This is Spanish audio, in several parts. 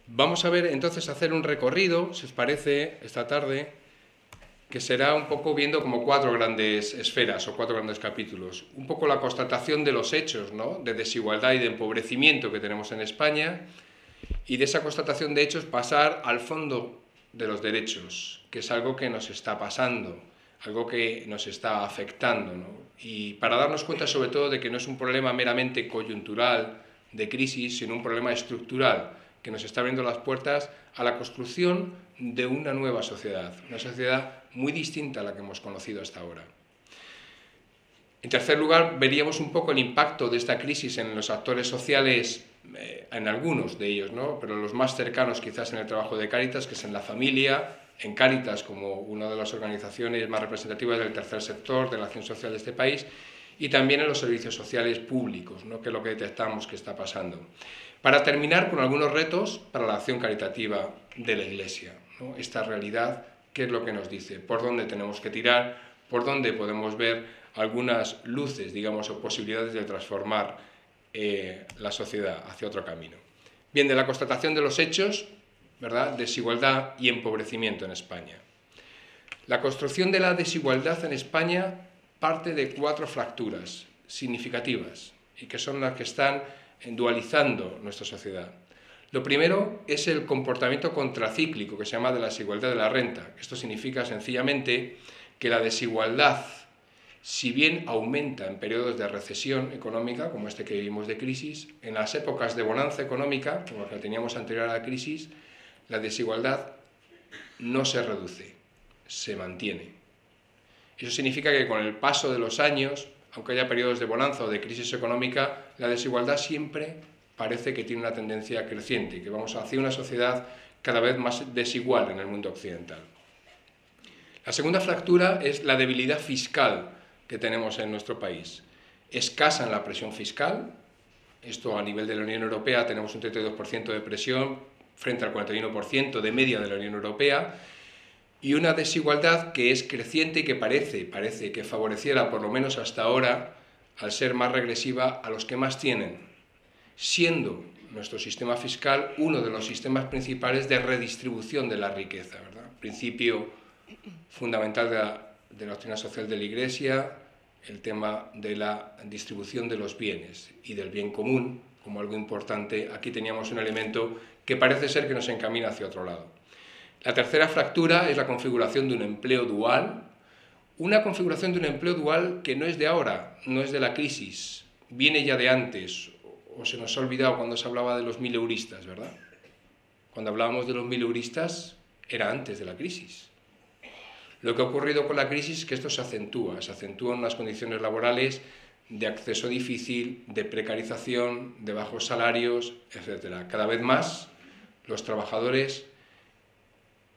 Vamos a ver entonces hacer un recorrido, si os parece, esta tarde, que será un poco viendo como cuatro grandes esferas o cuatro grandes capítulos. Un poco la constatación de los hechos, ¿no?, de desigualdad y de empobrecimiento que tenemos en España, y de esa constatación de hechos pasar al fondo de los derechos, que es algo que nos está pasando, algo que nos está afectando, ¿no? Y para darnos cuenta sobre todo de que no es un problema meramente coyuntural de crisis, sino un problema estructural que nos está abriendo las puertas a la construcción de una nueva sociedad, una sociedad muy distinta a la que hemos conocido hasta ahora. En tercer lugar, veríamos un poco el impacto de esta crisis en los actores sociales, en algunos de ellos, ¿no?, pero los más cercanos quizás en el trabajo de Cáritas, que es en la familia, en Cáritas como una de las organizaciones más representativas del tercer sector de la acción social de este país, y también en los servicios sociales públicos, ¿no?, que es lo que detectamos que está pasando. Para terminar con algunos retos para la acción caritativa de la Iglesia, ¿no?, esta realidad, qué es lo que nos dice, por dónde tenemos que tirar, por dónde podemos ver algunas luces, digamos, o posibilidades de transformar la sociedad hacia otro camino. Bien, de la constatación de los hechos, ¿verdad?, desigualdad y empobrecimiento en España. La construcción de la desigualdad en España parte de cuatro fracturas significativas y que son las que están dualizando nuestra sociedad. Lo primero es el comportamiento contracíclico, que se llama de la desigualdad de la renta. Esto significa sencillamente que la desigualdad, si bien aumenta en periodos de recesión económica, como este que vivimos de crisis, en las épocas de bonanza económica, como la que teníamos anterior a la crisis, la desigualdad no se reduce, se mantiene. Eso significa que con el paso de los años, aunque haya periodos de bonanza o de crisis económica, la desigualdad siempre parece que tiene una tendencia creciente, que vamos hacia una sociedad cada vez más desigual en el mundo occidental. La segunda fractura es la debilidad fiscal que tenemos en nuestro país. Escasa en la presión fiscal, esto a nivel de la Unión Europea tenemos un 32% de presión frente al 41% de media de la Unión Europea, y una desigualdad que es creciente y que parece que favoreciera, por lo menos hasta ahora, al ser más regresiva, a los que más tienen, siendo nuestro sistema fiscal uno de los sistemas principales de redistribución de la riqueza, ¿verdad? Principio fundamental de la doctrina social de la Iglesia, el tema de la distribución de los bienes y del bien común como algo importante. Aquí teníamos un elemento que parece ser que nos encamina hacia otro lado. La tercera fractura es la configuración de un empleo dual, una configuración de un empleo dual que no es de ahora, no es de la crisis, viene ya de antes, o se nos ha olvidado cuando se hablaba de los mileuristas, ¿verdad? Cuando hablábamos de los mileuristas era antes de la crisis. Lo que ha ocurrido con la crisis es que esto se acentúan unas condiciones laborales de acceso difícil, de precarización, de bajos salarios, etc. Cada vez más los trabajadores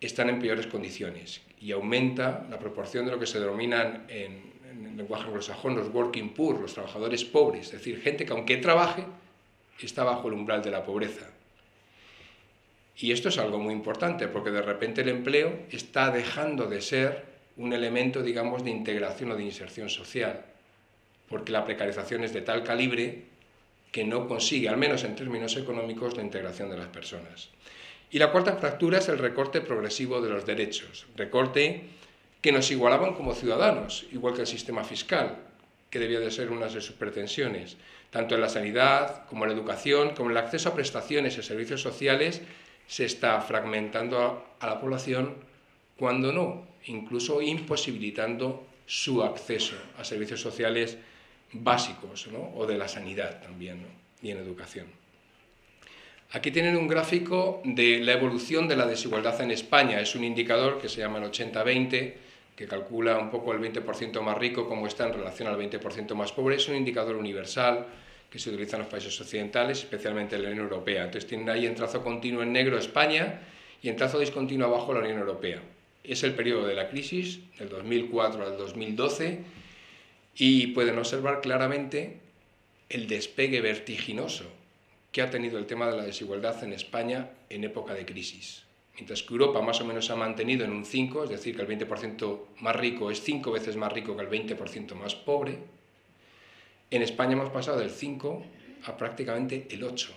están en peores condiciones y aumenta la proporción de lo que se denominan en lenguaje anglosajón los working poor, los trabajadores pobres, es decir, gente que aunque trabaje está bajo el umbral de la pobreza. Y esto es algo muy importante porque de repente el empleo está dejando de ser un elemento, digamos, de integración o de inserción social, porque la precarización es de tal calibre que no consigue, al menos en términos económicos, la integración de las personas. Y la cuarta fractura es el recorte progresivo de los derechos, recorte que nos igualaban como ciudadanos, igual que el sistema fiscal, que debía de ser una de sus pretensiones, tanto en la sanidad como en la educación, como en el acceso a prestaciones y servicios sociales, se está fragmentando a la población, cuando no, incluso imposibilitando su acceso a servicios sociales básicos, ¿no?, o de la sanidad también, ¿no?, y en educación. Aquí tienen un gráfico de la evolución de la desigualdad en España. Es un indicador que se llama el 80-20, que calcula un poco el 20% más rico cómo está en relación al 20% más pobre. Es un indicador universal que se utiliza en los países occidentales, especialmente en la Unión Europea. Entonces tienen ahí en trazo continuo en negro España y en trazo discontinuo abajo la Unión Europea. Es el periodo de la crisis, del 2004 al 2012, y pueden observar claramente el despegue vertiginoso que ha tenido el tema de la desigualdad en España en época de crisis. Mientras que Europa más o menos se ha mantenido en un 5, es decir, que el 20% más rico es 5 veces más rico que el 20% más pobre, en España hemos pasado del 5 a prácticamente el 8.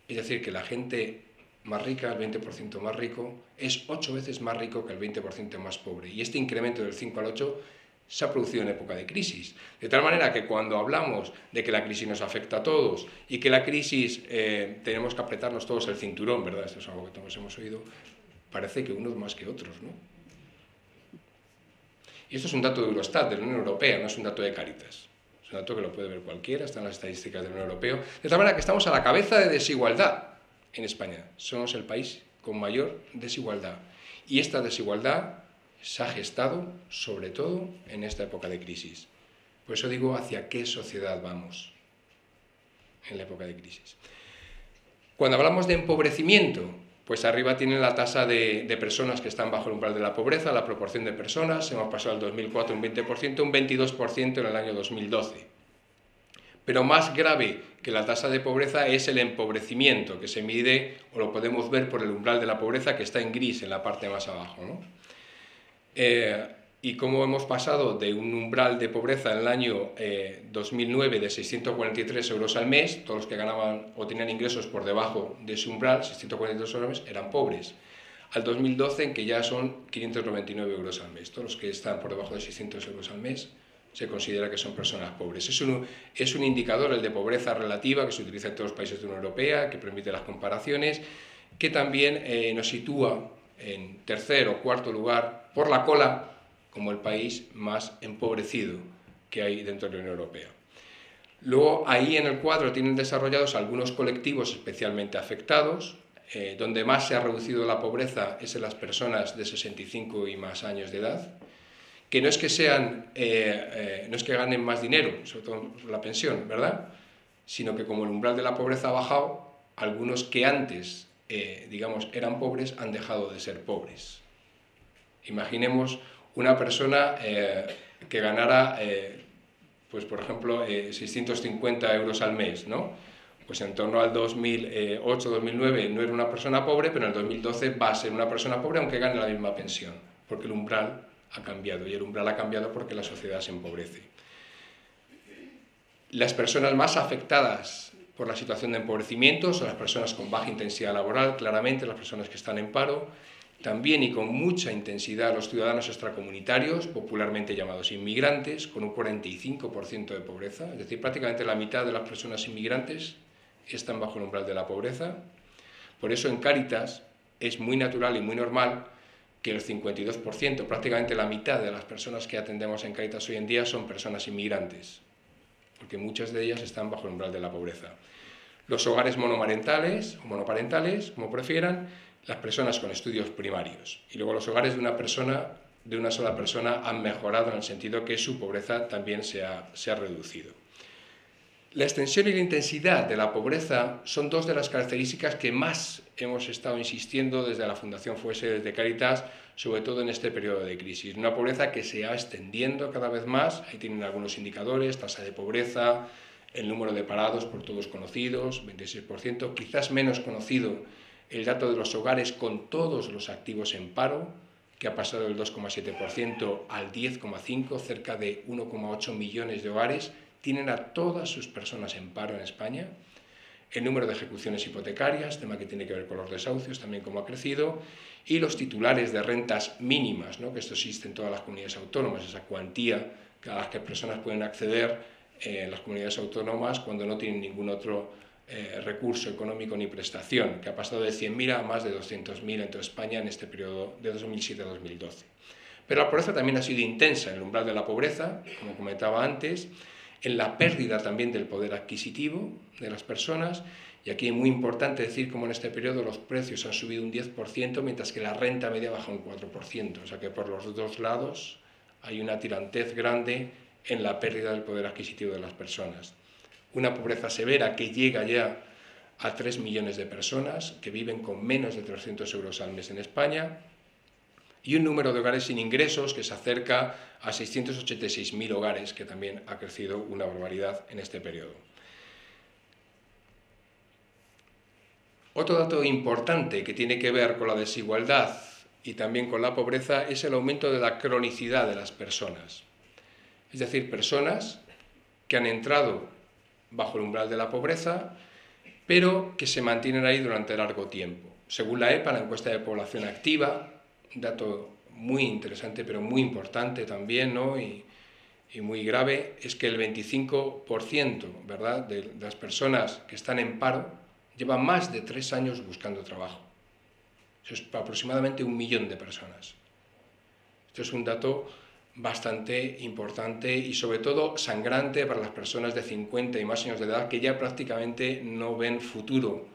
Es decir, que la gente más rica, el 20% más rico, es 8 veces más rico que el 20% más pobre. Y este incremento del 5 al 8 se ha producido en época de crisis. De tal manera que cuando hablamos de que la crisis nos afecta a todos y que la crisis tenemos que apretarnos todos el cinturón, ¿verdad? Esto es algo que todos hemos oído, parece que unos más que otros, ¿no? Y esto es un dato de Eurostat, de la Unión Europea, no es un dato de Cáritas. Es un dato que lo puede ver cualquiera, están las estadísticas de la Unión Europea. De tal manera que estamos a la cabeza de desigualdad en España. Somos el país con mayor desigualdad. Y esta desigualdad se ha gestado, sobre todo, en esta época de crisis. Por eso digo, ¿hacia qué sociedad vamos en la época de crisis? Cuando hablamos de empobrecimiento, pues arriba tienen la tasa de personas que están bajo el umbral de la pobreza, la proporción de personas, hemos pasado al 2004 un 20%, un 22% en el año 2012. Pero más grave que la tasa de pobreza es el empobrecimiento, que se mide, o lo podemos ver por el umbral de la pobreza, que está en gris en la parte más abajo, ¿no? Y cómo hemos pasado de un umbral de pobreza en el año 2009 de 643 euros al mes, todos los que ganaban o tenían ingresos por debajo de ese umbral, 643 euros al mes, eran pobres, al 2012 en que ya son 599 euros al mes. Todos los que están por debajo de 600 euros al mes se considera que son personas pobres. Es un indicador, el de pobreza relativa, que se utiliza en todos los países de la Unión Europea, que permite las comparaciones, que también nos sitúa en tercer o cuarto lugar por la cola como el país más empobrecido que hay dentro de la Unión Europea. Luego, ahí en el cuadro tienen desarrollados algunos colectivos especialmente afectados. Donde más se ha reducido la pobreza es en las personas de 65 y más años de edad, que no es que no es que ganen más dinero, sobre todo por la pensión, ¿verdad? Sino que como el umbral de la pobreza ha bajado, algunos que antes, digamos, eran pobres han dejado de ser pobres. Imaginemos una persona que ganara, pues por ejemplo, 650 euros al mes, ¿no? Pues en torno al 2008-2009 no era una persona pobre, pero en el 2012 va a ser una persona pobre aunque gane la misma pensión, porque el umbral ha cambiado, y el umbral ha cambiado porque la sociedad se empobrece. Las personas más afectadas por la situación de empobrecimiento son las personas con baja intensidad laboral, claramente las personas que están en paro, también y con mucha intensidad los ciudadanos extracomunitarios, popularmente llamados inmigrantes, con un 45% de pobreza, es decir, prácticamente la mitad de las personas inmigrantes están bajo el umbral de la pobreza. Por eso en Cáritas es muy natural y muy normal que el 52%, prácticamente la mitad de las personas que atendemos en Cáritas hoy en día son personas inmigrantes, porque muchas de ellas están bajo el umbral de la pobreza. Los hogares monomarentales o monoparentales, como prefieran, las personas con estudios primarios. Y luego los hogares de una sola persona han mejorado en el sentido que su pobreza también se ha reducido. La extensión y la intensidad de la pobreza son dos de las características que más hemos estado insistiendo desde la Fundación FUESE, desde Cáritas, sobre todo en este periodo de crisis. Una pobreza que se va extendiendo cada vez más, ahí tienen algunos indicadores, tasa de pobreza, el número de parados por todos conocidos, 26%, quizás menos conocido el dato de los hogares con todos los activos en paro, que ha pasado del 2,7% al 10,5%, cerca de 1,8 millones de hogares tienen a todas sus personas en paro en España. El número de ejecuciones hipotecarias, tema que tiene que ver con los desahucios, también como ha crecido, y los titulares de rentas mínimas, ¿no? Que esto existe en todas las comunidades autónomas, esa cuantía a la que personas pueden acceder en las comunidades autónomas cuando no tienen ningún otro recurso económico ni prestación, que ha pasado de 100.000 a más de 200.000 en toda España en este periodo de 2007 a 2012. Pero la pobreza también ha sido intensa en el umbral de la pobreza, como comentaba antes, en la pérdida también del poder adquisitivo de las personas, y aquí es muy importante decir cómo en este periodo los precios han subido un 10%, mientras que la renta media baja un 4%, o sea que por los dos lados hay una tirantez grande en la pérdida del poder adquisitivo de las personas. Una pobreza severa que llega ya a 3 millones de personas que viven con menos de 300 euros al mes en España, y un número de hogares sin ingresos que se acerca a 686.000 hogares, que también ha crecido una barbaridad en este periodo. Otro dato importante que tiene que ver con la desigualdad y también con la pobreza es el aumento de la cronicidad de las personas. Es decir, personas que han entrado bajo el umbral de la pobreza pero que se mantienen ahí durante largo tiempo. Según la EPA, la encuesta de población activa, un dato muy interesante, pero muy importante también, ¿no? y muy grave, es que el 25%, ¿verdad?, de las personas que están en paro llevan más de 3 años buscando trabajo. Eso es aproximadamente 1 millón de personas. Esto es un dato bastante importante y sobre todo sangrante para las personas de 50 y más años de edad que ya prácticamente no ven futuro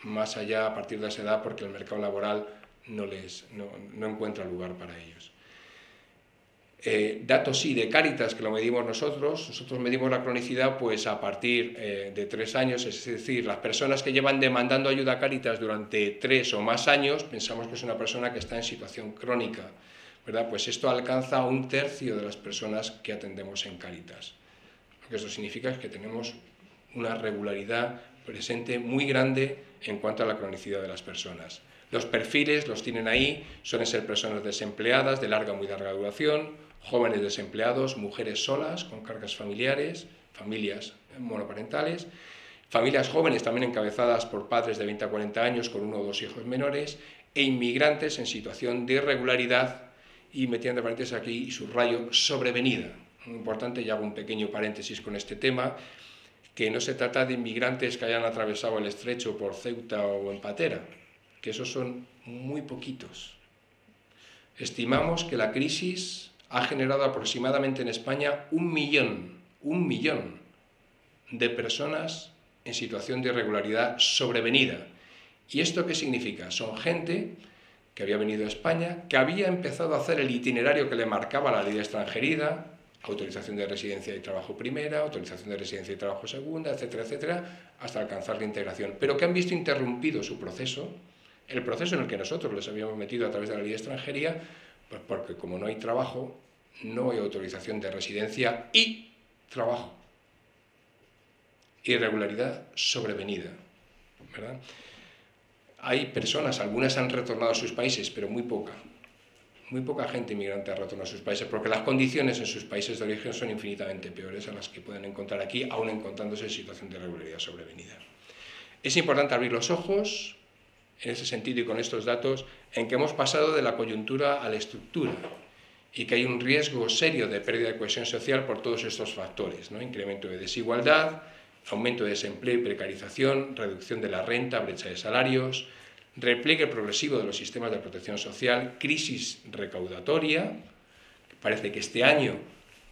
más allá a partir de esa edad porque el mercado laboral no encuentra lugar para ellos. Datos sí de Cáritas, que lo medimos nosotros medimos la cronicidad pues a partir de 3 años, es decir, las personas que llevan demandando ayuda a Cáritas durante 3 o más años, pensamos que es una persona que está en situación crónica, ¿verdad? Pues esto alcanza a 1/3 de las personas que atendemos en Cáritas. Lo que eso significa es que tenemos una regularidad presente muy grande en cuanto a la cronicidad de las personas. Los perfiles los tienen ahí, suelen ser personas desempleadas de larga o muy larga duración, jóvenes desempleados, mujeres solas con cargas familiares, familias monoparentales, familias jóvenes también encabezadas por padres de 20 a 40 años con 1 o 2 hijos menores e inmigrantes en situación de irregularidad y metiendo paréntesis aquí y subrayo sobrevenida. Muy importante, y hago un pequeño paréntesis con este tema, que no se trata de inmigrantes que hayan atravesado el estrecho por Ceuta o en Patera, que esos son muy poquitos. Estimamos que la crisis ha generado aproximadamente en España 1 millón de personas en situación de irregularidad sobrevenida. ¿Y esto qué significa? Son gente que había venido a España, que había empezado a hacer el itinerario que le marcaba la ley de extranjería, autorización de residencia y trabajo primera, autorización de residencia y trabajo segunda, etcétera, etcétera, hasta alcanzar la integración, pero que han visto interrumpido su proceso, el proceso en el que nosotros les habíamos metido a través de la ley de extranjería, pues porque como no hay trabajo, no hay autorización de residencia y trabajo. Irregularidad sobrevenida, ¿verdad? Hay personas, algunas han retornado a sus países, pero muy poca gente inmigrante ha retornado a sus países, porque las condiciones en sus países de origen son infinitamente peores a las que pueden encontrar aquí, aún encontrándose en situación de irregularidad sobrevenida. Es importante abrir los ojos, en ese sentido y con estos datos, en que hemos pasado de la coyuntura a la estructura y que hay un riesgo serio de pérdida de cohesión social por todos estos factores, ¿no? Incremento de desigualdad, aumento de desempleo y precarización, reducción de la renta, brecha de salarios, repliegue progresivo de los sistemas de protección social, crisis recaudatoria. Parece que este año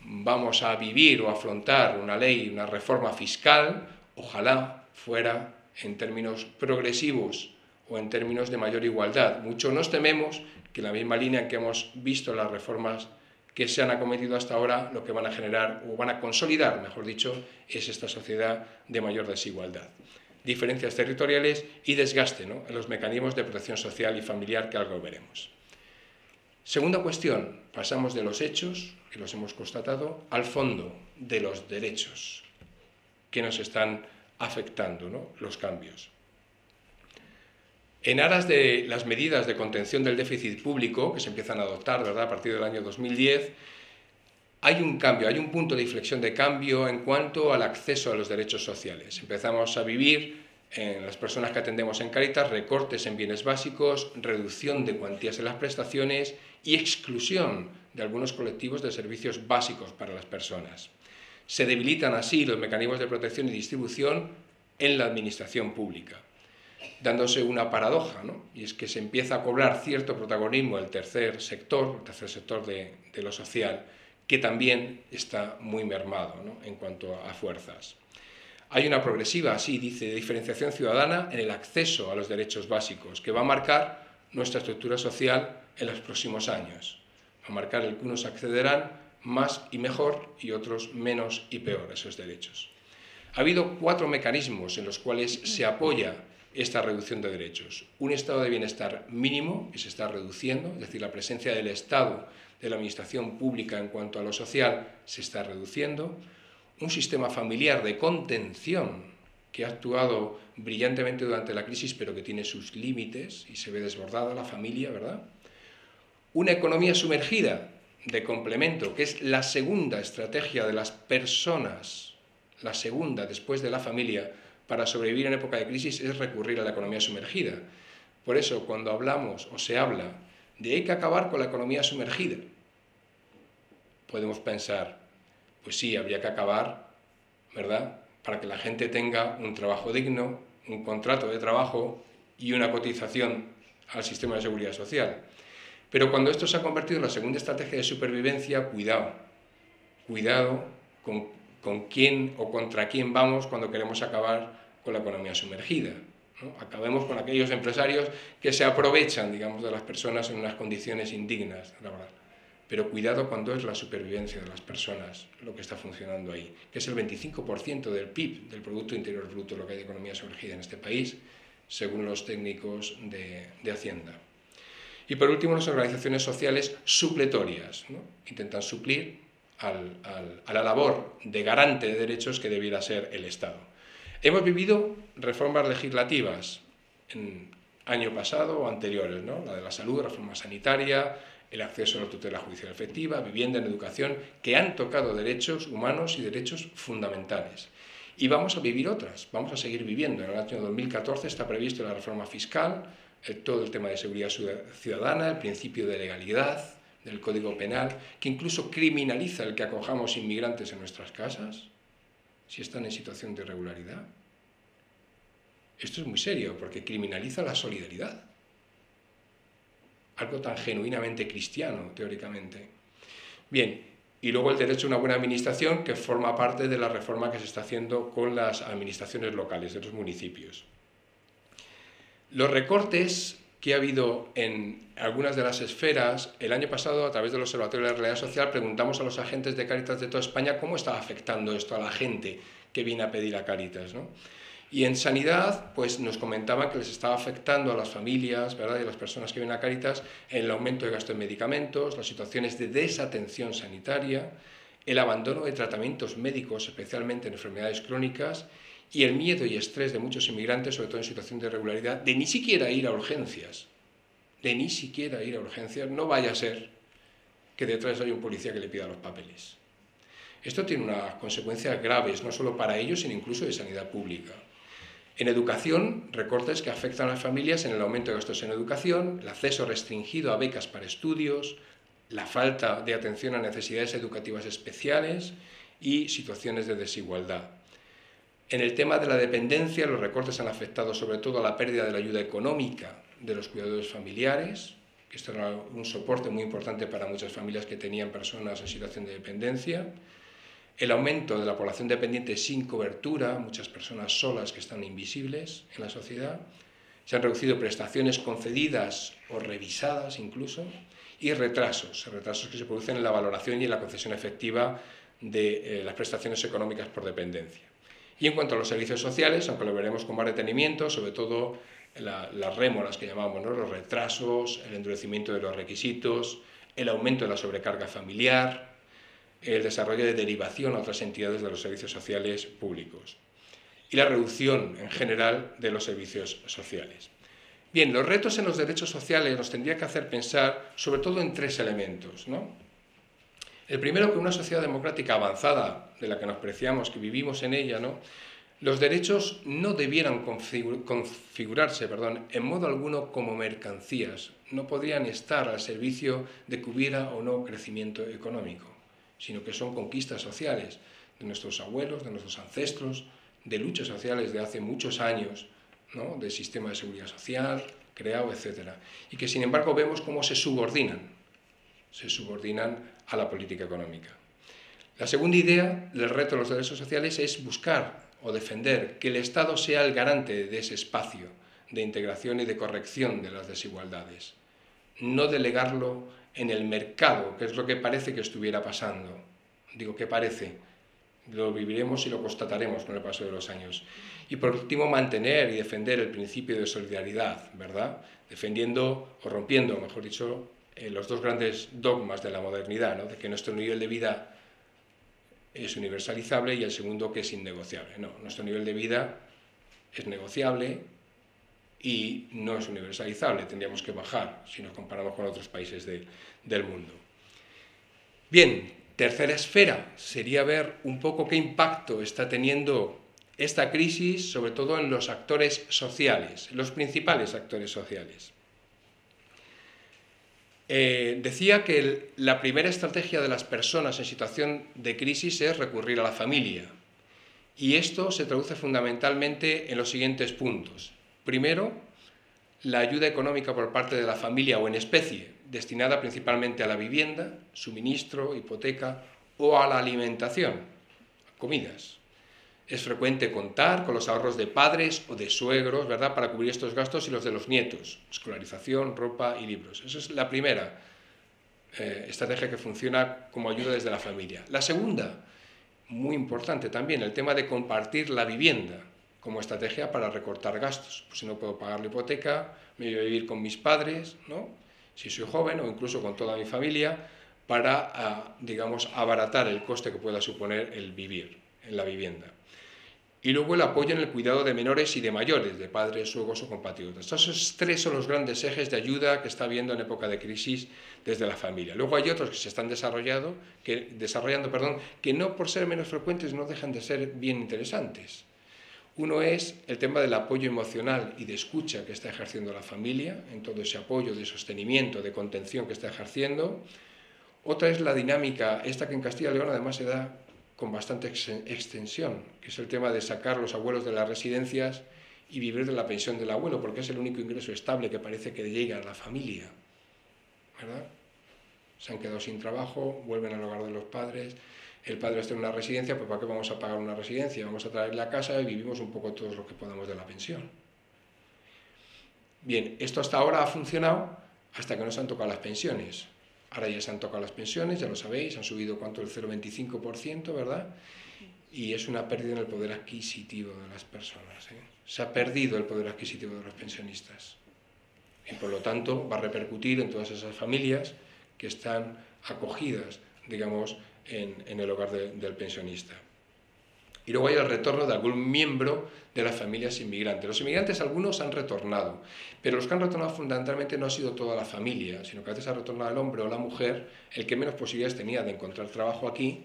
vamos a vivir o afrontar una ley, una reforma fiscal, ojalá fuera en términos progresivos o en términos de mayor igualdad. Mucho nos tememos que en la misma línea en que hemos visto las reformas que se han acometido hasta ahora, lo que van a generar, o van a consolidar, mejor dicho, es esta sociedad de mayor desigualdad. Diferencias territoriales y desgaste, ¿no?, en los mecanismos de protección social y familiar, que algo veremos. Segunda cuestión, pasamos de los hechos, que los hemos constatado, al fondo de los derechos que nos están afectando, ¿no?, los cambios. En aras de las medidas de contención del déficit público que se empiezan a adoptar, ¿verdad?, a partir del año 2010, hay un cambio, hay un punto de inflexión de cambio en cuanto al acceso a los derechos sociales. Empezamos a vivir, en las personas que atendemos en Cáritas, recortes en bienes básicos, reducción de cuantías en las prestaciones y exclusión de algunos colectivos de servicios básicos para las personas. Se debilitan así los mecanismos de protección y distribución en la administración pública, dándose una paradoja, ¿no?, y es que se empieza a cobrar cierto protagonismo el tercer sector de lo social, que también está muy mermado, ¿no?, en cuanto a fuerzas. Hay una progresiva, así dice, diferenciación ciudadana en el acceso a los derechos básicos, que va a marcar nuestra estructura social en los próximos años. Va a marcar el que unos accederán más y mejor y otros menos y peor a esos derechos. Ha habido 4 mecanismos en los cuales se apoya esta reducción de derechos. Un estado de bienestar mínimo, que se está reduciendo, es decir, la presencia del Estado, de la administración pública en cuanto a lo social, se está reduciendo. Un sistema familiar de contención, que ha actuado brillantemente durante la crisis, pero que tiene sus límites y se ve desbordada la familia, ¿verdad? Una economía sumergida de complemento, que es la segunda estrategia de las personas, la segunda después de la familia, para sobrevivir en época de crisis es recurrir a la economía sumergida. Por eso, cuando hablamos o se habla de hay que acabar con la economía sumergida, podemos pensar, pues sí, habría que acabar, ¿verdad?, para que la gente tenga un trabajo digno, un contrato de trabajo y una cotización al sistema de seguridad social. Pero cuando esto se ha convertido en la segunda estrategia de supervivencia, cuidado con quién o contra quién vamos cuando queremos acabar con la economía sumergida, ¿no? Acabemos con aquellos empresarios que se aprovechan, digamos, de las personas en unas condiciones indignas, la verdad. Pero cuidado cuando es la supervivencia de las personas lo que está funcionando ahí, que es el 25% del PIB, del Producto Interior Bruto, lo que hay de economía sumergida en este país, según los técnicos de Hacienda. Y por último, las organizaciones sociales supletorias, ¿no? Intentan suplir a la labor de garante de derechos que debiera ser el Estado. Hemos vivido reformas legislativas en año pasado o anteriores, ¿no? La de la salud, reforma sanitaria, el acceso a la tutela judicial efectiva, vivienda, en educación, que han tocado derechos humanos y derechos fundamentales. Y vamos a vivir otras, vamos a seguir viviendo. En el año 2014 está previsto la reforma fiscal, todo el tema de seguridad ciudadana, el principio de legalidad del Código Penal, que incluso criminaliza el que acojamos inmigrantes en nuestras casas, si están en situación de irregularidad. Esto es muy serio, porque criminaliza la solidaridad. Algo tan genuinamente cristiano, teóricamente. Bien, y luego el derecho a una buena administración, que forma parte de la reforma que se está haciendo con las administraciones locales de los municipios. Los recortes que ha habido en algunas de las esferas, el año pasado, a través del Observatorio de la Realidad Social, preguntamos a los agentes de Cáritas de toda España cómo estaba afectando esto a la gente que viene a pedir a Cáritas, ¿no? Y en sanidad, pues nos comentaban que les estaba afectando a las familias, ¿verdad?, y a las personas que vienen a Cáritas el aumento de gasto en medicamentos, las situaciones de desatención sanitaria, el abandono de tratamientos médicos, especialmente en enfermedades crónicas, y el miedo y estrés de muchos inmigrantes, sobre todo en situación de irregularidad, de ni siquiera ir a urgencias. No vaya a ser que detrás haya un policía que le pida los papeles. Esto tiene unas consecuencias graves, no solo para ellos, sino incluso de sanidad pública. En educación, recortes que afectan a las familias en el aumento de gastos en educación, el acceso restringido a becas para estudios, la falta de atención a necesidades educativas especiales y situaciones de desigualdad. En el tema de la dependencia, los recortes han afectado sobre todo a la pérdida de la ayuda económica de los cuidadores familiares, que esto era un soporte muy importante para muchas familias que tenían personas en situación de dependencia. El aumento de la población dependiente sin cobertura, muchas personas solas que están invisibles en la sociedad. Se han reducido prestaciones concedidas o revisadas incluso, y retrasos que se producen en la valoración y en la concesión efectiva de las prestaciones económicas por dependencia. Y en cuanto a los servicios sociales, aunque lo veremos con más detenimiento, sobre todo las rémoras que llamamos, ¿no?, los retrasos, el endurecimiento de los requisitos, el aumento de la sobrecarga familiar, el desarrollo de derivación a otras entidades de los servicios sociales públicos y la reducción en general de los servicios sociales. Bien, los retos en los derechos sociales nos tendría que hacer pensar sobre todo en tres elementos, ¿no? El primero, que una sociedad democrática avanzada, de la que nos preciamos, que vivimos en ella, ¿no?, los derechos no debieran configurarse en modo alguno como mercancías, no podrían estar al servicio de que hubiera o no crecimiento económico, sino que son conquistas sociales de nuestros abuelos, de nuestros ancestros, de luchas sociales de hace muchos años, ¿no?, de sistema de seguridad social creado, etc. Y que sin embargo vemos cómo se subordinan a la política económica. La segunda idea del reto de los derechos sociales es buscar o defender que el Estado sea el garante de ese espacio de integración y de corrección de las desigualdades, no delegarlo en el mercado, que es lo que parece que estuviera pasando. Digo que parece, lo viviremos y lo constataremos con el paso de los años. Y por último, mantener y defender el principio de solidaridad, ¿verdad?, defendiendo o rompiendo, mejor dicho, los dos grandes dogmas de la modernidad, ¿no?, de que nuestro nivel de vida es universalizable y el segundo, que es innegociable. No, nuestro nivel de vida es negociable y no es universalizable, tendríamos que bajar si nos comparamos con otros países del mundo. Bien, tercera esfera sería ver un poco qué impacto está teniendo esta crisis, sobre todo en los actores sociales, los principales actores sociales. Decía que la primera estrategia de las personas en situación de crisis es recurrir a la familia. Y esto se traduce fundamentalmente en los siguientes puntos. Primero, la ayuda económica por parte de la familia o en especie, destinada principalmente a la vivienda, suministro, hipoteca o a la alimentación, comidas. Es frecuente contar con los ahorros de padres o de suegros, ¿verdad?, para cubrir estos gastos y los de los nietos, escolarización, ropa y libros. Esa es la primera estrategia que funciona como ayuda desde la familia. La segunda, muy importante también, el tema de compartir la vivienda como estrategia para recortar gastos. Pues si no puedo pagar la hipoteca, me voy a vivir con mis padres, ¿no?, si soy joven, o incluso con toda mi familia, para, digamos, abaratar el coste que pueda suponer el vivir en la vivienda. Y luego el apoyo en el cuidado de menores y de mayores, de padres, suegros o compatriotas. Estos tres son los grandes ejes de ayuda que está habiendo en época de crisis desde la familia. Luego hay otros que se están desarrollando, que no por ser menos frecuentes no dejan de ser bien interesantes. Uno es el tema del apoyo emocional y de escucha que está ejerciendo la familia, en todo ese apoyo de sostenimiento, de contención que está ejerciendo. Otra es la dinámica, esta que en Castilla y León además se da con bastante extensión, que es el tema de sacar los abuelos de las residencias y vivir de la pensión del abuelo, porque es el único ingreso estable que parece que llega a la familia, ¿verdad? Se han quedado sin trabajo, vuelven al hogar de los padres, el padre está en una residencia, pues ¿para qué vamos a pagar una residencia? Vamos a traerle a casa y vivimos un poco todos lo que podamos de la pensión. Bien, esto hasta ahora ha funcionado hasta que no se han tocado las pensiones. Ahora ya se han tocado las pensiones, ya lo sabéis, han subido ¿cuánto? El 0,25%, ¿verdad? Y es una pérdida en el poder adquisitivo de las personas, ¿eh? Se ha perdido el poder adquisitivo de los pensionistas. Y por lo tanto va a repercutir en todas esas familias que están acogidas, digamos, en el hogar del pensionista. Y luego hay el retorno de algún miembro de las familias inmigrantes. Los inmigrantes, algunos han retornado, pero los que han retornado fundamentalmente no ha sido toda la familia, sino que a veces ha retornado el hombre o la mujer, el que menos posibilidades tenía de encontrar trabajo aquí,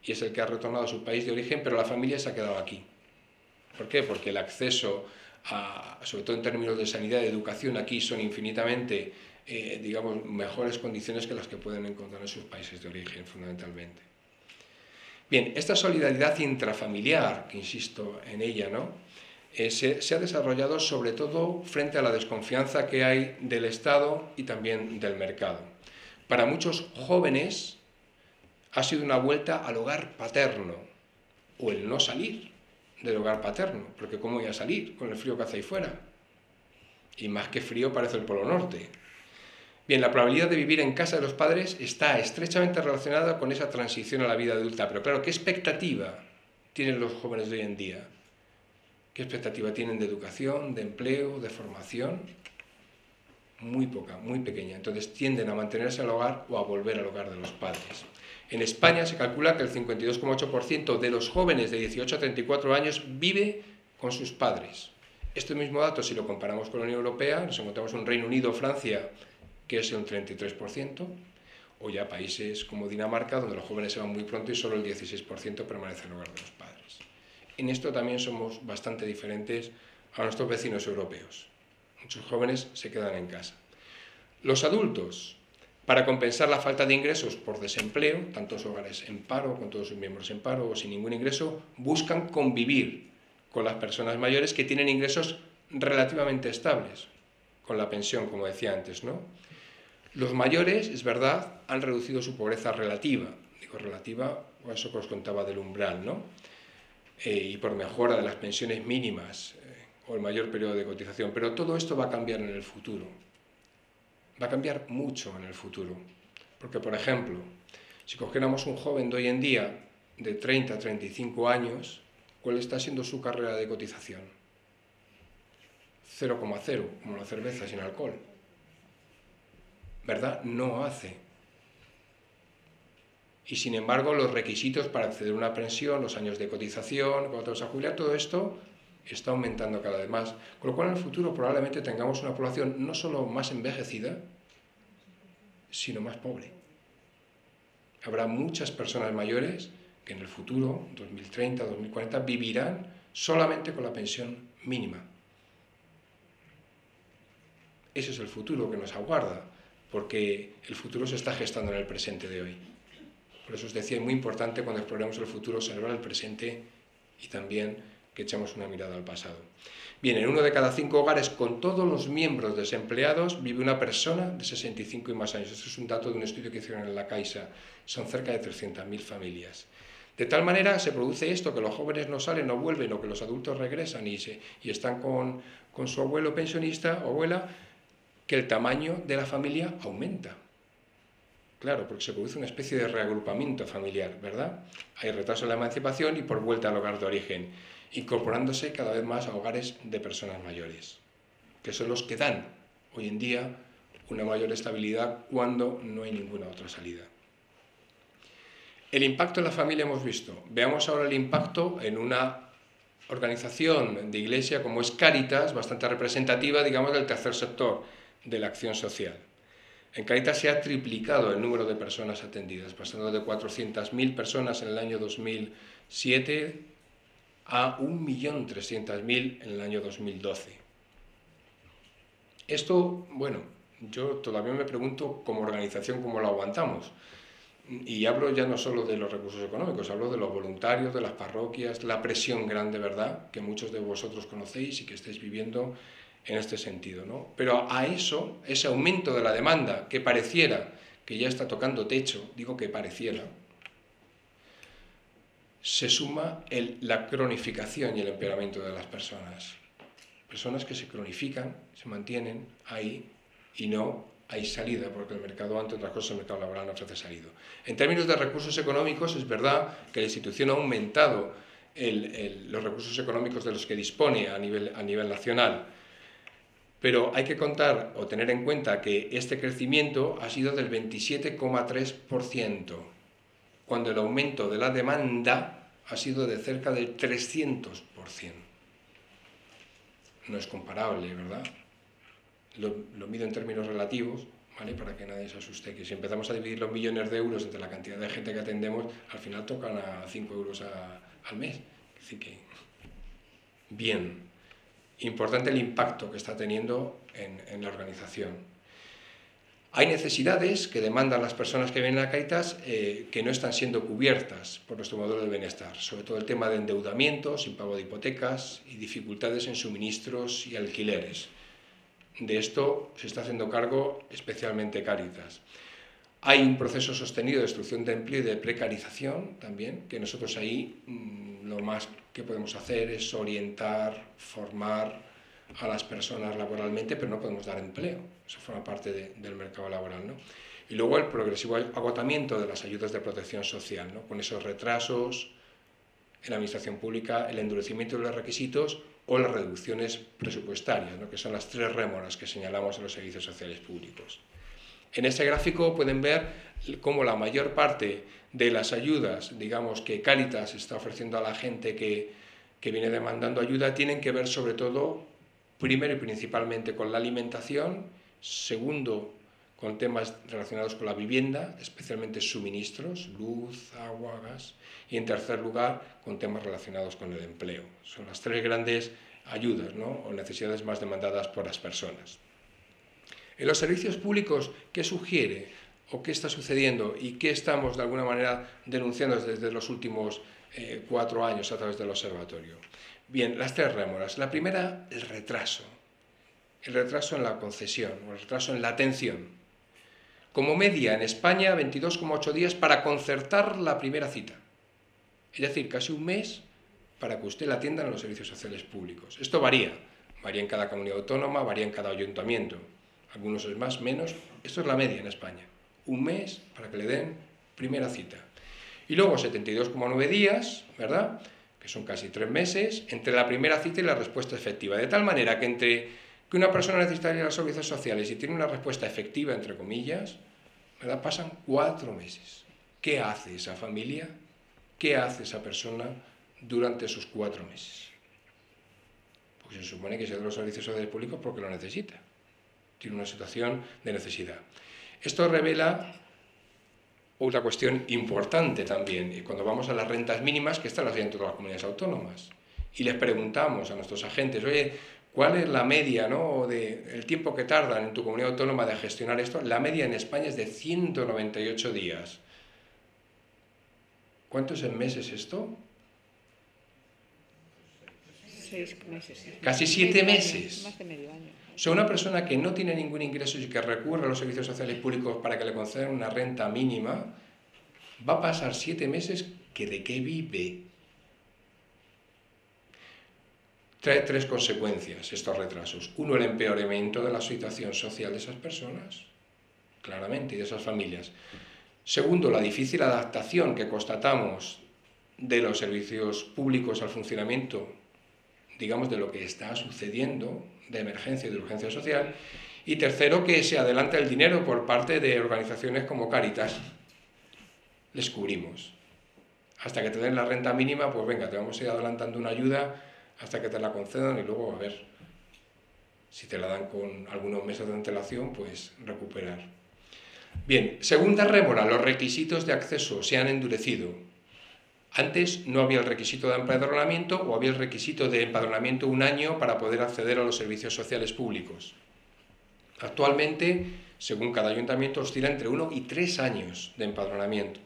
y es el que ha retornado a su país de origen, pero la familia se ha quedado aquí. ¿Por qué? Porque el acceso, sobre todo en términos de sanidad y educación, aquí son infinitamente, digamos, mejores condiciones que las que pueden encontrar en sus países de origen, fundamentalmente. Bien, esta solidaridad intrafamiliar, que insisto en ella, ¿no?, se ha desarrollado sobre todo frente a la desconfianza que hay del Estado y también del mercado. Para muchos jóvenes ha sido una vuelta al hogar paterno, o el no salir del hogar paterno, porque ¿cómo voy a salir con el frío que hace ahí fuera? Y más que frío parece el Polo Norte. Bien, la probabilidad de vivir en casa de los padres está estrechamente relacionada con esa transición a la vida adulta, pero claro, ¿qué expectativa tienen los jóvenes de hoy en día? ¿Qué expectativa tienen de educación, de empleo, de formación? Muy poca, muy pequeña. Entonces tienden a mantenerse al hogar o a volver al hogar de los padres. En España se calcula que el 52,8% de los jóvenes de 18 a 34 años vive con sus padres. Este mismo dato, si lo comparamos con la Unión Europea, nos encontramos en Reino Unido, Francia, que es un 33%, o ya países como Dinamarca, donde los jóvenes se van muy pronto y solo el 16% permanece en el hogar de los padres. En esto también somos bastante diferentes a nuestros vecinos europeos. Muchos jóvenes se quedan en casa. Los adultos, para compensar la falta de ingresos por desempleo, tantos hogares en paro, con todos sus miembros en paro o sin ningún ingreso, buscan convivir con las personas mayores que tienen ingresos relativamente estables, con la pensión, como decía antes, ¿no? Los mayores, es verdad, han reducido su pobreza relativa. Digo relativa, o eso que os contaba del umbral, ¿no? Y por mejora de las pensiones mínimas o el mayor periodo de cotización. Pero todo esto va a cambiar en el futuro. Va a cambiar mucho en el futuro. Porque, por ejemplo, si cogiéramos un joven de hoy en día de 30 a 35 años, ¿cuál está siendo su carrera de cotización? 0,0, como la cerveza sin alcohol. ¿Verdad? No hace. Y sin embargo, los requisitos para acceder a una pensión, los años de cotización, cuando te vas a jubilar, todo esto está aumentando cada vez más. Con lo cual, en el futuro probablemente tengamos una población no solo más envejecida, sino más pobre. Habrá muchas personas mayores que en el futuro, 2030, 2040, vivirán solamente con la pensión mínima. Ese es el futuro que nos aguarda, porque el futuro se está gestando en el presente de hoy. Por eso os decía, es muy importante cuando exploremos el futuro observar el presente y también que echemos una mirada al pasado. Bien, en 1 de cada 5 hogares con todos los miembros desempleados vive una persona de 65 y más años. Esto es un dato de un estudio que hicieron en la Caixa. Son cerca de 300.000 familias. De tal manera se produce esto, que los jóvenes no salen, no vuelven, o que los adultos regresan y están con su abuelo pensionista o abuela, que el tamaño de la familia aumenta. Claro, porque se produce una especie de reagrupamiento familiar, ¿verdad? Hay retraso en la emancipación y por vuelta al hogar de origen, incorporándose cada vez más a hogares de personas mayores, que son los que dan hoy en día una mayor estabilidad cuando no hay ninguna otra salida. El impacto en la familia hemos visto. Veamos ahora el impacto en una organización de iglesia como es Cáritas, bastante representativa, digamos, del tercer sector de la acción social. En Cáritas se ha triplicado el número de personas atendidas, pasando de 400.000 personas en el año 2007 a 1.300.000 en el año 2012. Esto, bueno, yo todavía me pregunto como organización cómo lo aguantamos. Y hablo ya no solo de los recursos económicos, hablo de los voluntarios, de las parroquias, la presión grande, ¿verdad?, que muchos de vosotros conocéis y que estáis viviendo en este sentido, ¿no? Pero a eso, ese aumento de la demanda que pareciera que ya está tocando techo, digo que pareciera, se suma la cronificación y el empeoramiento de las personas. Personas que se cronifican, se mantienen ahí y no hay salida, porque el mercado, entre otras cosas, el mercado laboral no ofrece salida. En términos de recursos económicos, es verdad que la institución ha aumentado los recursos económicos de los que dispone a nivel nacional, pero hay que contar o tener en cuenta que este crecimiento ha sido del 27,3%, cuando el aumento de la demanda ha sido de cerca del 300%. No es comparable, ¿verdad? Lo mido en términos relativos, ¿vale?, para que nadie se asuste, que si empezamos a dividir los millones de euros entre la cantidad de gente que atendemos, al final tocan a 5 euros al mes. Así que, bien, importante el impacto que está teniendo en la organización. Hay necesidades que demandan las personas que vienen a Cáritas que no están siendo cubiertas por nuestro modelo de bienestar, sobre todo el tema de endeudamientos, impago de hipotecas y dificultades en suministros y alquileres. De esto se está haciendo cargo especialmente Cáritas. Hay un proceso sostenido de destrucción de empleo y de precarización también, que nosotros ahí lo más que podemos hacer es orientar, formar a las personas laboralmente, pero no podemos dar empleo. Eso forma parte del mercado laboral, ¿no? Y luego el progresivo agotamiento de las ayudas de protección social, ¿no?, con esos retrasos en la administración pública, el endurecimiento de los requisitos o las reducciones presupuestarias, ¿no?, que son las 3 rémoras que señalamos en los servicios sociales públicos. En este gráfico pueden ver cómo la mayor parte de las ayudas, digamos, que Cáritas está ofreciendo a la gente que viene demandando ayuda, tienen que ver sobre todo, primero y principalmente, con la alimentación, segundo, con temas relacionados con la vivienda, especialmente suministros, luz, agua, gas, y en tercer lugar, con temas relacionados con el empleo. Son las 3 grandes ayudas, ¿no?, o necesidades más demandadas por las personas. En los servicios públicos, ¿qué sugiere o qué está sucediendo y qué estamos de alguna manera denunciando desde los últimos 4 años a través del observatorio? Bien, las 3 rémoras. La primera, el retraso. El retraso en la concesión o el retraso en la atención. Como media en España, 22,8 días para concertar la primera cita. Es decir, casi un mes para que usted la atienda en los servicios sociales públicos. Esto varía en cada comunidad autónoma, varía en cada ayuntamiento. Algunos es más, menos. Esto es la media en España. Un mes para que le den primera cita. Y luego 72,9 días, ¿verdad?, que son casi 3 meses, entre la primera cita y la respuesta efectiva. De tal manera que entre que una persona necesita ir a los servicios sociales y tiene una respuesta efectiva, entre comillas, ¿verdad?, pasan 4 meses. ¿Qué hace esa familia? ¿Qué hace esa persona durante esos 4 meses? Pues se supone que se da los servicios sociales públicos porque lo necesita. Tiene una situación de necesidad. Esto revela otra cuestión importante también, y cuando vamos a las rentas mínimas, que están las hay en todas las comunidades autónomas, y les preguntamos a nuestros agentes, oye, ¿cuál es la media, ¿no?, el tiempo que tardan en tu comunidad autónoma de gestionar esto? La media en España es de 198 días. ¿Cuánto es en meses esto? 6 meses. Casi 7 meses. Más de medio año. O sea, una persona que no tiene ningún ingreso y que recurre a los servicios sociales públicos para que le concedan una renta mínima, va a pasar 7 meses que de qué vive. Trae 3 consecuencias estos retrasos. Uno, el empeoramiento de la situación social de esas personas, claramente, y de esas familias. Segundo, la difícil adaptación que constatamos de los servicios públicos al funcionamiento, digamos, de lo que está sucediendo de emergencia y de urgencia social. Y tercero, que se adelanta el dinero por parte de organizaciones como Cáritas. Les cubrimos. Hasta que te den la renta mínima, pues venga, te vamos a ir adelantando una ayuda hasta que te la concedan y luego, a ver, si te la dan con algunos meses de antelación, pues recuperar. Bien, segunda rémora, los requisitos de acceso se han endurecido. Antes no había el requisito de empadronamiento o había el requisito de empadronamiento 1 año para poder acceder a los servicios sociales públicos. Actualmente, según cada ayuntamiento, oscila entre 1 y 3 años de empadronamiento.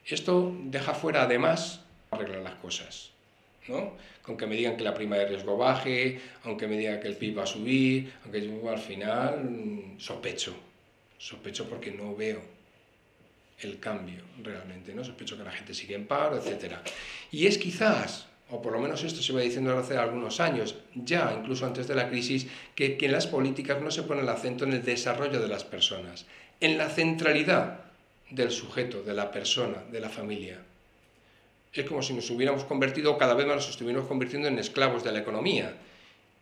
Esto deja fuera, además, arreglar las cosas, ¿no? Con que me digan que la prima de riesgo baje, aunque me digan que el PIB va a subir, aunque yo al final sospecho porque no veo el cambio realmente, ¿no? Sospecho que la gente sigue en paro, etc. Y es quizás, o por lo menos esto se va diciendo desde hace algunos años, ya incluso antes de la crisis, que en las políticas no se pone el acento en el desarrollo de las personas, en la centralidad del sujeto, de la persona, de la familia. Es como si nos hubiéramos convertido, cada vez más nos estuviéramos convirtiendo en esclavos de la economía,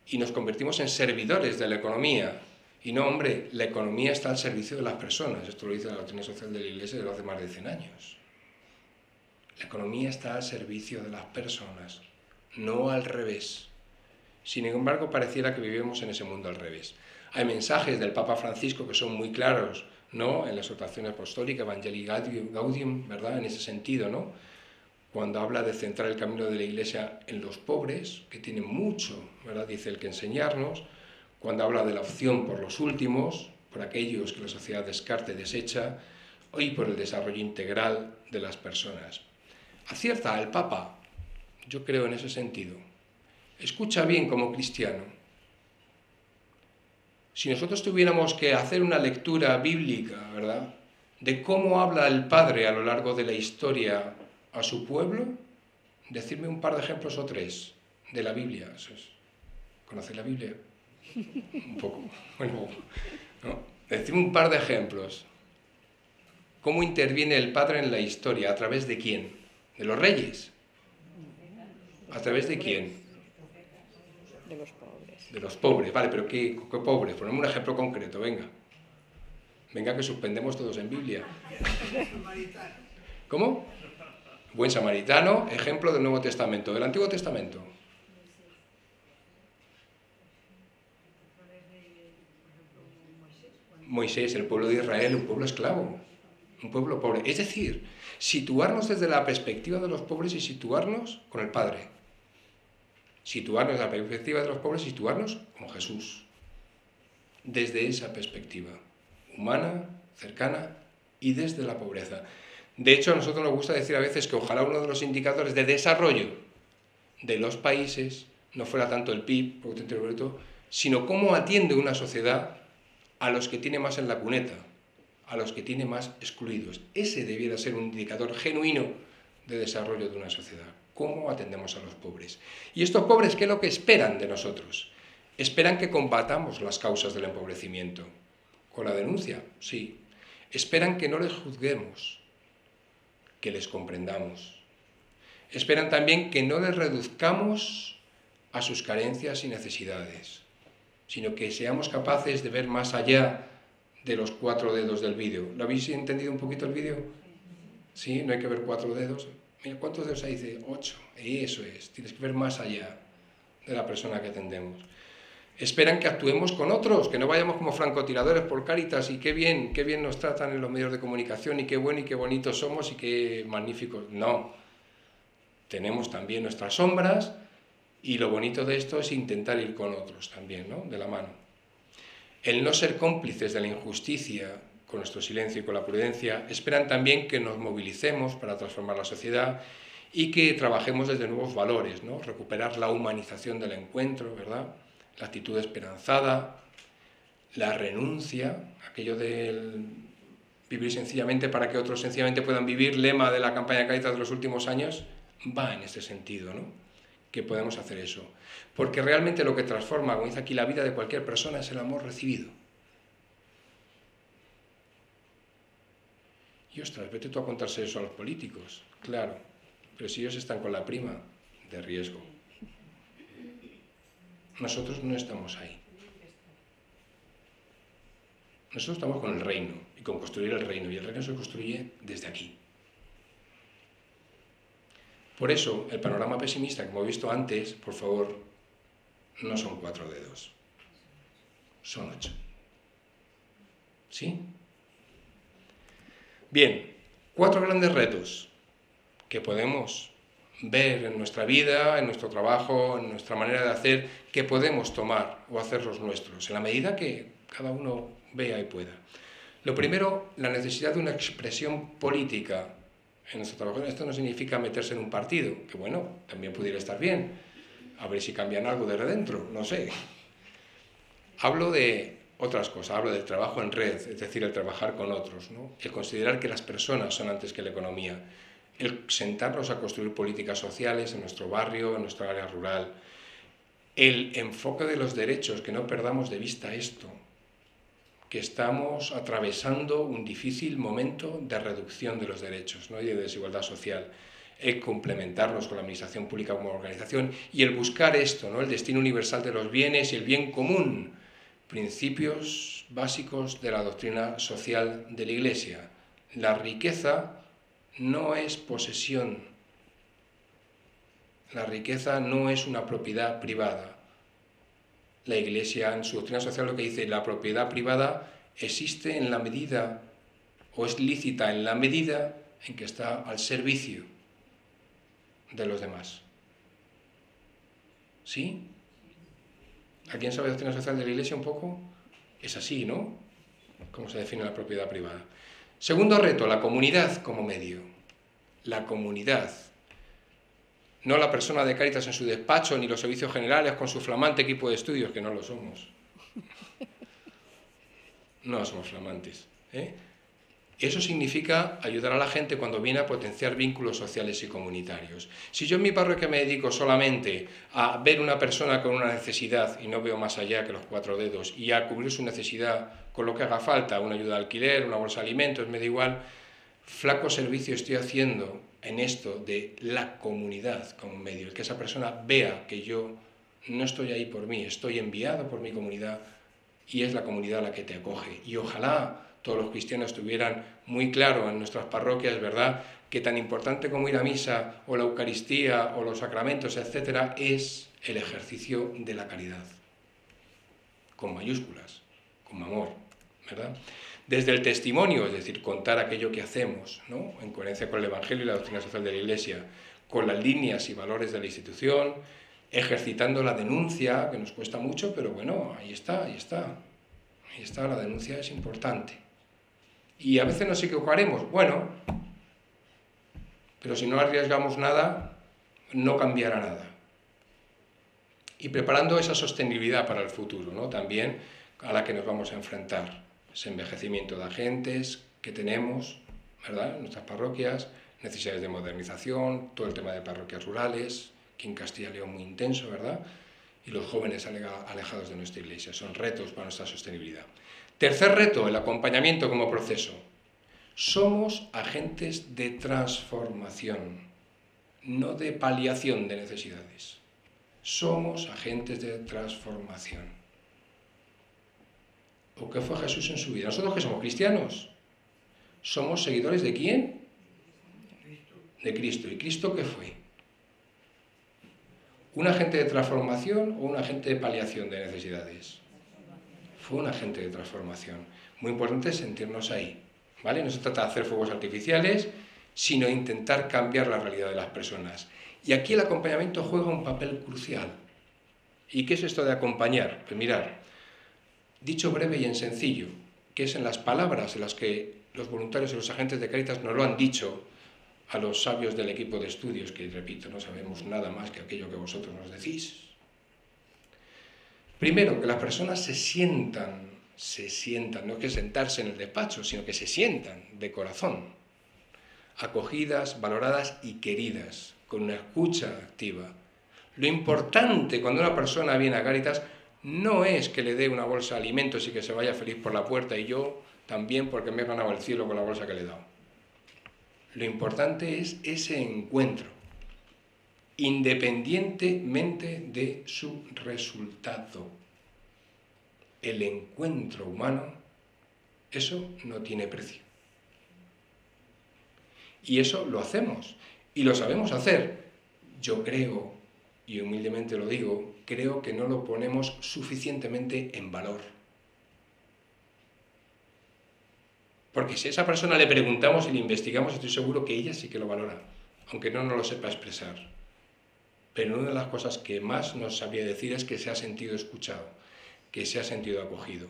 y nos convertimos en servidores de la economía. Y no, hombre, la economía está al servicio de las personas. Esto lo dice la doctrina social de la Iglesia desde hace más de 100 años. La economía está al servicio de las personas, no al revés. Sin embargo, pareciera que vivimos en ese mundo al revés. Hay mensajes del Papa Francisco que son muy claros, ¿no?, en la exhortación apostólica, Evangelii Gaudium, ¿verdad?, en ese sentido, ¿no?, cuando habla de centrar el camino de la Iglesia en los pobres, que tienen mucho, ¿verdad?, dice él, que enseñarnos, cuando habla de la opción por los últimos, por aquellos que la sociedad descarta y desecha, y por el desarrollo integral de las personas. Acierta el Papa, yo creo, en ese sentido. Escucha bien como cristiano. Si nosotros tuviéramos que hacer una lectura bíblica, ¿verdad?, de cómo habla el Padre a lo largo de la historia a su pueblo, decirme un par de ejemplos o 3 de la Biblia. ¿Conocéis la Biblia? Un poco. Bueno, ¿no? Decirme un par de ejemplos. ¿Cómo interviene el Padre en la historia? ¿A través de quién? ¿De los reyes? ¿A través de quién? De los pobres. De los pobres, vale, pero ¿qué pobres? Ponemos un ejemplo concreto, venga. Venga, que suspendemos todos en Biblia. ¿Cómo? Buen samaritano, ejemplo del Nuevo Testamento. ¿Del Antiguo Testamento? Moisés, el pueblo de Israel, un pueblo esclavo, un pueblo pobre. Es decir, situarnos desde la perspectiva de los pobres y situarnos con el Padre. Situarnos desde la perspectiva de los pobres y situarnos con Jesús. Desde esa perspectiva, humana, cercana y desde la pobreza. De hecho, a nosotros nos gusta decir a veces que ojalá uno de los indicadores de desarrollo de los países no fuera tanto el PIB, Producto Interior Bruto, sino cómo atiende una sociedad a los que tiene más en la cuneta, a los que tiene más excluidos. Ese debiera ser un indicador genuino de desarrollo de una sociedad. ¿Cómo atendemos a los pobres? Y estos pobres, ¿qué es lo que esperan de nosotros? Esperan que combatamos las causas del empobrecimiento. ¿Con la denuncia? Sí. Esperan que no les juzguemos, que les comprendamos. Esperan también que no les reduzcamos a sus carencias y necesidades, sino que seamos capaces de ver más allá de los 4 dedos del vídeo. ¿Lo habéis entendido un poquito el vídeo? Sí, no hay que ver 4 dedos. Mira, ¿cuántos dedos hay? Dice 8. Eso es, tienes que ver más allá de la persona que atendemos. Esperan que actuemos con otros, que no vayamos como francotiradores por Cáritas y qué bien nos tratan en los medios de comunicación y qué bueno y qué bonitos somos y qué magníficos. No, tenemos también nuestras sombras Y lo bonito de esto es intentar ir con otros también, ¿no? De la mano. El no ser cómplices de la injusticia, con nuestro silencio y con la prudencia, esperan también que nos movilicemos para transformar la sociedad y que trabajemos desde nuevos valores, ¿no? Recuperar la humanización del encuentro, ¿verdad? La actitud esperanzada, la renuncia, aquello del vivir sencillamente para que otros sencillamente puedan vivir, lema de la campaña Cáritas de los últimos años, va en este sentido, ¿no? Que podemos hacer eso. Porque realmente lo que transforma, como dice aquí, la vida de cualquier persona es el amor recibido. Y ostras, vete tú a contarse eso a los políticos, claro, pero si ellos están con la prima de riesgo. Nosotros no estamos ahí. Nosotros estamos con el reino y con construir el reino, y el reino se construye desde aquí. Por eso, el panorama pesimista que hemos visto antes, por favor, no son 4 dedos, son 8. ¿Sí? Bien, 4 grandes retos que podemos ver en nuestra vida, en nuestro trabajo, en nuestra manera de hacer, que podemos tomar o hacerlos nuestros, en la medida que cada uno vea y pueda. Lo primero, la necesidad de una expresión política en nuestro trabajo. Esto no significa meterse en un partido, que bueno, también pudiera estar bien, a ver si cambian algo desde dentro, no sé. Hablo de otras cosas, hablo del trabajo en red, es decir, el trabajar con otros, ¿no? El considerar que las personas son antes que la economía, el sentarnos a construir políticas sociales en nuestro barrio, en nuestra área rural, el enfoque de los derechos, que no perdamos de vista esto, que estamos atravesando un difícil momento de reducción de los derechos, ¿no? Y de desigualdad social, el complementarnos con la administración pública como organización y el buscar esto, ¿no? El destino universal de los bienes y el bien común, principios básicos de la doctrina social de la Iglesia. La riqueza no es posesión, la riqueza no es una propiedad privada. La Iglesia, en su doctrina social, lo que dice, la propiedad privada existe en la medida, o es lícita en la medida en que está al servicio de los demás. ¿Sí? ¿Alguien sabe la doctrina social de la Iglesia un poco? Es así, ¿no? ¿Cómo se define la propiedad privada? Segundo reto, la comunidad como medio. La comunidad. No la persona de Cáritas en su despacho, ni los servicios generales con su flamante equipo de estudios, que no lo somos. No somos flamantes. Eso significa ayudar a la gente cuando viene a potenciar vínculos sociales y comunitarios. Si yo en mi parroquia me dedico solamente a ver una persona con una necesidad y no veo más allá que los 4 dedos y a cubrir su necesidad con lo que haga falta, una ayuda de alquiler, una bolsa de alimentos, me da igual, flaco servicio estoy haciendo en esto de la comunidad como medio, el que esa persona vea que yo no estoy ahí por mí, estoy enviado por mi comunidad y es la comunidad la que te acoge. Y ojalá todos los cristianos tuvieran muy claro en nuestras parroquias, ¿verdad?, que tan importante como ir a misa o la Eucaristía o los sacramentos, etcétera, es el ejercicio de la caridad, con mayúsculas, con amor, ¿verdad? Desde el testimonio, es decir, contar aquello que hacemos, ¿no?, en coherencia con el Evangelio y la doctrina social de la Iglesia, con las líneas y valores de la institución, ejercitando la denuncia, que nos cuesta mucho, pero bueno, ahí está, la denuncia es importante. Y a veces nos equivocaremos, bueno, pero si no arriesgamos nada, no cambiará nada. Y preparando esa sostenibilidad para el futuro, ¿no?, también a la que nos vamos a enfrentar. Ese envejecimiento de agentes que tenemos, ¿verdad?, en nuestras parroquias, necesidades de modernización, todo el tema de parroquias rurales, que en Castilla y León muy intenso, ¿verdad?, y los jóvenes alejados de nuestra Iglesia. Son retos para nuestra sostenibilidad. Tercer reto, el acompañamiento como proceso. Somos agentes de transformación, no de paliación de necesidades. Somos agentes de transformación. ¿O qué fue Jesús en su vida? ¿Nosotros que somos cristianos? ¿Somos seguidores de quién? De Cristo. ¿Y Cristo qué fue? ¿Un agente de transformación o un agente de paliación de necesidades? Fue un agente de transformación. Muy importante sentirnos ahí, ¿vale? No se trata de hacer fuegos artificiales, sino intentar cambiar la realidad de las personas. Y aquí el acompañamiento juega un papel crucial. ¿Y qué es esto de acompañar? Pues mirar, dicho breve y en sencillo, que es en las palabras en las que los voluntarios y los agentes de Cáritas nos lo han dicho a los sabios del equipo de estudios, que repito, no sabemos nada más que aquello que vosotros nos decís. Primero, que las personas se sientan, no es que sentarse en el despacho, sino que se sientan de corazón, acogidas, valoradas y queridas, con una escucha activa. Lo importante cuando una persona viene a Cáritas no es que le dé una bolsa de alimentos y que se vaya feliz por la puerta y yo también porque me he ganado el cielo con la bolsa que le he dado. Lo importante es ese encuentro, independientemente de su resultado. El encuentro humano, eso no tiene precio. Y eso lo hacemos, y lo sabemos hacer. Yo creo, y humildemente lo digo, creo que no lo ponemos suficientemente en valor. Porque si a esa persona le preguntamos y le investigamos, estoy seguro que ella sí que lo valora, aunque no nos lo sepa expresar. Pero una de las cosas que más nos sabría decir es que se ha sentido escuchado, que se ha sentido acogido.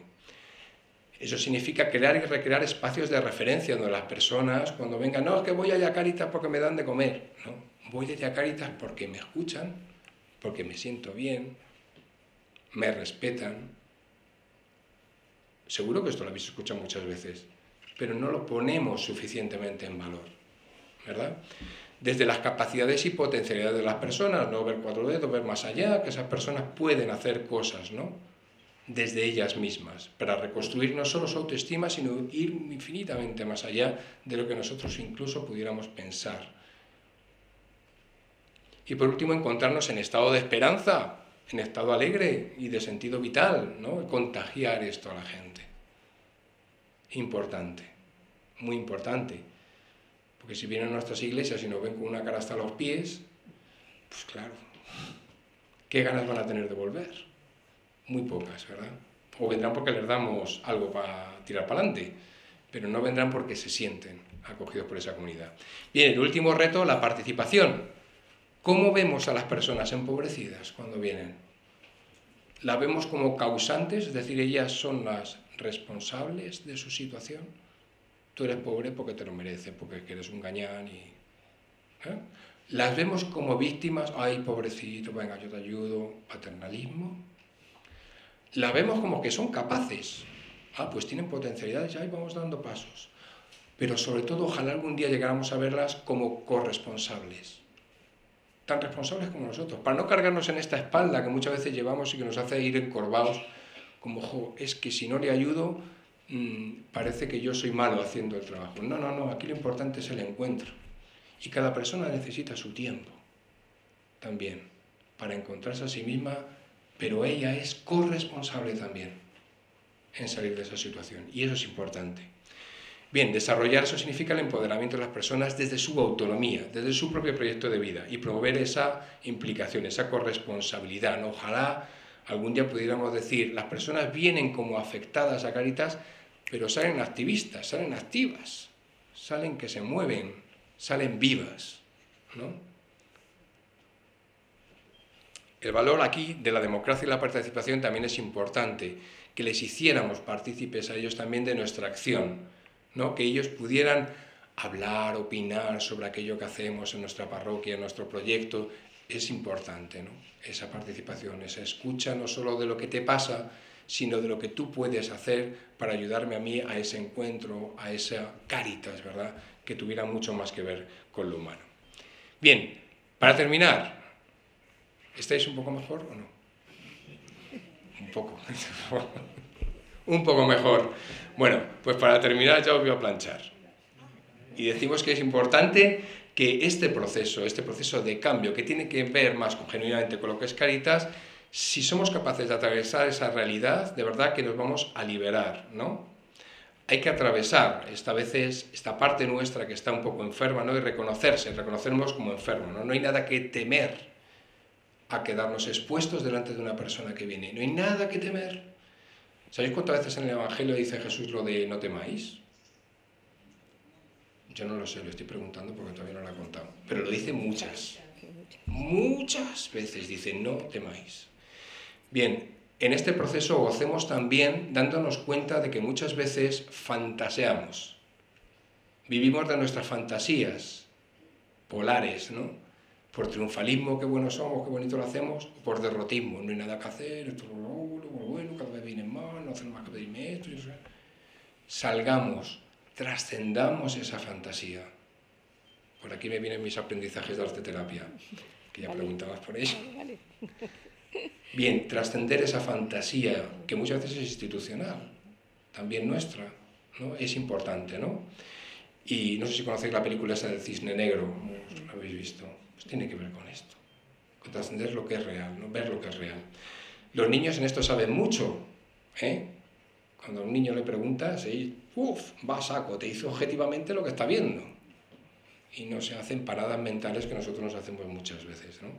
Eso significa crear y recrear espacios de referencia donde las personas, cuando vengan, no, es que voy allá a Cáritas porque me dan de comer. No, voy allá a Cáritas porque me escuchan, porque me siento bien, me respetan. Seguro que esto lo habéis escuchado muchas veces, pero no lo ponemos suficientemente en valor, ¿verdad? Desde las capacidades y potencialidades de las personas, no ver cuatro dedos, ver más allá, que esas personas pueden hacer cosas, ¿no? Desde ellas mismas, para reconstruir no solo su autoestima, sino ir infinitamente más allá de lo que nosotros incluso pudiéramos pensar. Y por último, encontrarnos en estado de esperanza, en estado alegre y de sentido vital, ¿no? Contagiar esto a la gente. Importante, muy importante, porque si vienen a nuestras iglesias y nos ven con una cara hasta los pies, pues claro, ¿qué ganas van a tener de volver? Muy pocas, ¿verdad? O vendrán porque les damos algo para tirar para adelante, pero no vendrán porque se sienten acogidos por esa comunidad. Bien, el último reto, la participación. ¿Cómo vemos a las personas empobrecidas cuando vienen? ¿La vemos como causantes, es decir, ellas son las responsables de su situación? Tú eres pobre porque te lo mereces, porque eres un gañán y... ¿Las vemos como víctimas? Ay, pobrecito, venga, yo te ayudo, paternalismo. La vemos como que son capaces. Pues tienen potencialidades, ahí vamos dando pasos. Pero sobre todo, ojalá algún día llegáramos a verlas como corresponsables. Tan responsables como nosotros. Para no cargarnos en esta espalda que muchas veces llevamos y que nos hace ir encorvados, como, es que si no le ayudo, parece que yo soy malo haciendo el trabajo. No, aquí lo importante es el encuentro. Y cada persona necesita su tiempo también para encontrarse a sí misma, pero ella es corresponsable también en salir de esa situación, y eso es importante. Bien, desarrollar eso significa el empoderamiento de las personas desde su autonomía, desde su propio proyecto de vida, y promover esa implicación, esa corresponsabilidad, ¿no? Ojalá algún día pudiéramos decir, las personas vienen como afectadas a Cáritas, pero salen activistas, salen activas, salen que se mueven, salen vivas, ¿no? El valor aquí de la democracia y la participación también es importante, que les hiciéramos partícipes a ellos también de nuestra acción, ¿no? Que ellos pudieran hablar, opinar sobre aquello que hacemos en nuestra parroquia, en nuestro proyecto. Es importante, ¿no? Esa participación, esa escucha no solo de lo que te pasa, sino de lo que tú puedes hacer para ayudarme a mí a ese encuentro, a esa Cáritas, ¿verdad? Que tuviera mucho más que ver con lo humano. Bien, para terminar, ¿estáis un poco mejor o no? Un poco. Un poco mejor. Bueno, pues para terminar ya os voy a planchar. Y decimos que es importante que este proceso de cambio, que tiene que ver más genuinamente con lo que es Cáritas, si somos capaces de atravesar esa realidad, de verdad que nos vamos a liberar, ¿no? Hay que atravesar esta parte nuestra que está un poco enferma, ¿no? Y reconocernos como enfermos, ¿no? No hay nada que temer a quedarnos expuestos delante de una persona que viene. No hay nada que temer. ¿Sabéis cuántas veces en el Evangelio dice Jesús lo de no temáis? Yo no lo sé, lo estoy preguntando porque todavía no lo he contado. Pero lo dice muchas Muchas veces dicen, no temáis. Bien, en este proceso gocemos también dándonos cuenta de que muchas veces fantaseamos. Vivimos de nuestras fantasías polares, ¿no? Por triunfalismo, qué buenos somos, qué bonito lo hacemos, o por derrotismo, no hay nada que hacer, esto es lo bueno, cada vez vienen más, no hacen más que pedirme esto. Salgamos, trascendamos esa fantasía. Por aquí me vienen mis aprendizajes de arte terapia, que ya preguntabas por ello. Bien, trascender esa fantasía, que muchas veces es institucional, también nuestra, ¿no? Es importante, ¿no? Y no sé si conocéis la película esa del Cisne Negro, ¿la habéis visto? Pues tiene que ver con esto, con trascender lo que es real, ¿no? Ver lo que es real. Los niños en esto saben mucho, ¿eh? Cuando a un niño le preguntas, va a saco, te dice objetivamente lo que está viendo. Y no se hacen paradas mentales que nosotros nos hacemos muchas veces, ¿no?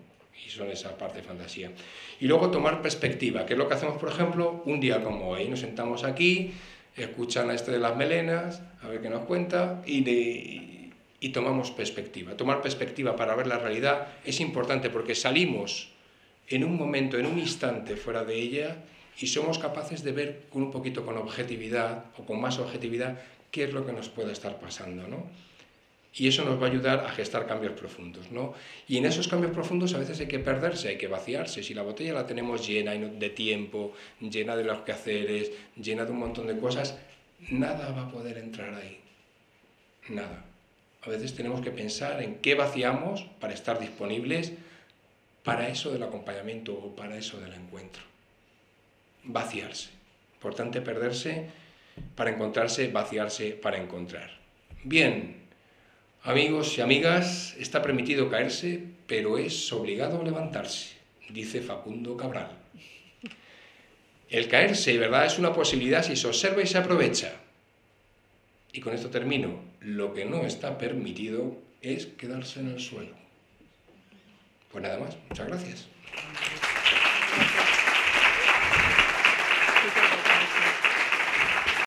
Y son esa parte de fantasía. Y luego tomar perspectiva, que es lo que hacemos, por ejemplo, un día como hoy. Nos sentamos aquí, escuchan a este de las melenas, a ver qué nos cuenta, y tomamos perspectiva. Tomar perspectiva para ver la realidad es importante porque salimos en un momento, en un instante fuera de ella y somos capaces de ver con un poquito con objetividad o con más objetividad qué es lo que nos puede estar pasando, ¿no? Y eso nos va a ayudar a gestar cambios profundos, ¿no? Y en esos cambios profundos a veces hay que perderse, hay que vaciarse. Si la botella la tenemos llena de tiempo, llena de los quehaceres, llena de un montón de cosas, nada va a poder entrar ahí. Nada. A veces tenemos que pensar en qué vaciamos para estar disponibles para eso del acompañamiento o para eso del encuentro. Vaciarse. Importante perderse para encontrarse, vaciarse para encontrar. Bien. Amigos y amigas, está permitido caerse, pero es obligado levantarse, dice Facundo Cabral. El caerse, ¿verdad?, es una posibilidad si se observa y se aprovecha. Y con esto termino. Lo que no está permitido es quedarse en el suelo. Pues nada más. Muchas gracias.